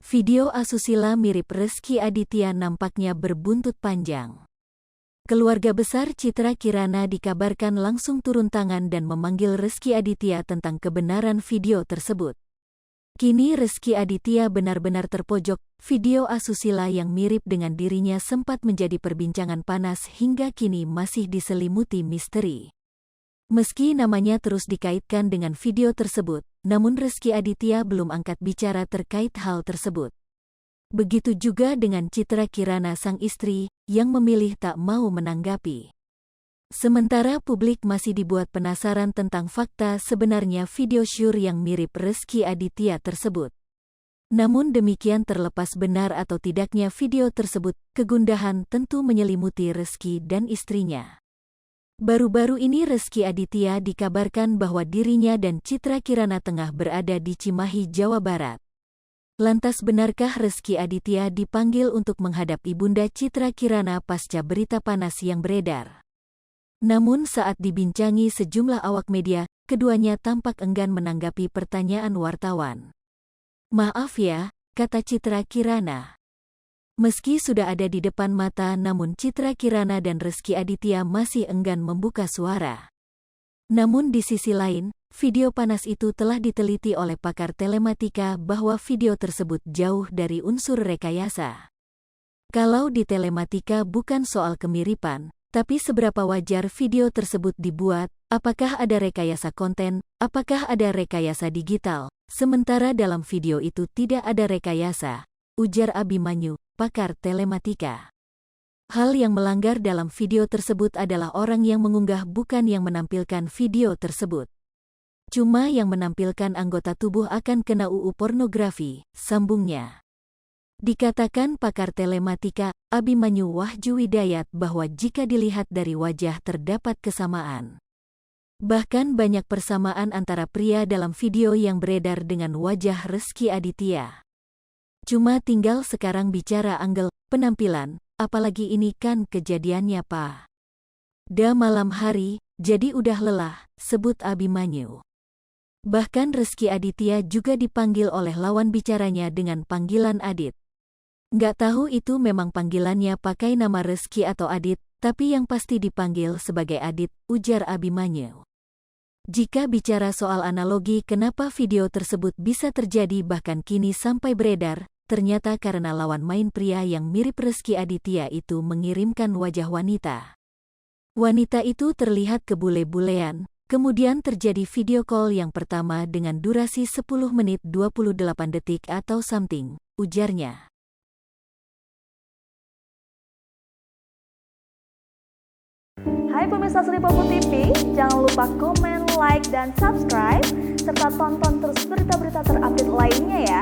Video asusila mirip Rezky Aditya nampaknya berbuntut panjang. Keluarga besar Citra Kirana dikabarkan langsung turun tangan dan memanggil Rezky Aditya tentang kebenaran video tersebut. Kini Rezky Aditya benar-benar terpojok. Video asusila yang mirip dengan dirinya sempat menjadi perbincangan panas hingga kini masih diselimuti misteri. Meski namanya terus dikaitkan dengan video tersebut, namun Rezky Aditya belum angkat bicara terkait hal tersebut. Begitu juga dengan Citra Kirana sang istri, yang memilih tak mau menanggapi. Sementara publik masih dibuat penasaran tentang fakta sebenarnya video syur yang mirip Rezky Aditya tersebut. Namun demikian terlepas benar atau tidaknya video tersebut, kegundahan tentu menyelimuti Rezky dan istrinya. Baru-baru ini Rezky Aditya dikabarkan bahwa dirinya dan Citra Kirana tengah berada di Cimahi, Jawa Barat. Lantas benarkah Rezky Aditya dipanggil untuk menghadap ibunda Citra Kirana pasca berita panas yang beredar? Namun saat dibincangi sejumlah awak media, keduanya tampak enggan menanggapi pertanyaan wartawan. "Maaf ya," kata Citra Kirana. Meski sudah ada di depan mata, namun Citra Kirana dan Rezky Aditya masih enggan membuka suara. Namun di sisi lain, video panas itu telah diteliti oleh pakar telematika bahwa video tersebut jauh dari unsur rekayasa. Kalau di telematika bukan soal kemiripan, tapi seberapa wajar video tersebut dibuat, apakah ada rekayasa konten, apakah ada rekayasa digital, sementara dalam video itu tidak ada rekayasa, ujar Abimanyu, pakar telematika. Hal yang melanggar dalam video tersebut adalah orang yang mengunggah bukan yang menampilkan video tersebut. Cuma yang menampilkan anggota tubuh akan kena UU pornografi, sambungnya. Dikatakan pakar telematika, Abimanyu Wahju Widayat bahwa jika dilihat dari wajah terdapat kesamaan. Bahkan banyak persamaan antara pria dalam video yang beredar dengan wajah Rezky Aditya. Cuma tinggal sekarang bicara angle penampilan, apalagi ini kan kejadiannya pada malam hari, jadi udah lelah, sebut Abimanyu. Bahkan Rezky Aditya juga dipanggil oleh lawan bicaranya dengan panggilan Adit. Nggak tahu itu memang panggilannya pakai nama Rezky atau Adit, tapi yang pasti dipanggil sebagai Adit, ujar Abimanyu. Jika bicara soal analogi kenapa video tersebut bisa terjadi bahkan kini sampai beredar, ternyata karena lawan main pria yang mirip Rezky Aditya itu mengirimkan wajah wanita. Wanita itu terlihat kebule-bulean, kemudian terjadi video call yang pertama dengan durasi 10 menit 28 detik atau something, ujarnya. Hai pemirsa Sri Popo TV, jangan lupa komen, like, dan subscribe, serta tonton terus berita-berita terupdate lainnya ya.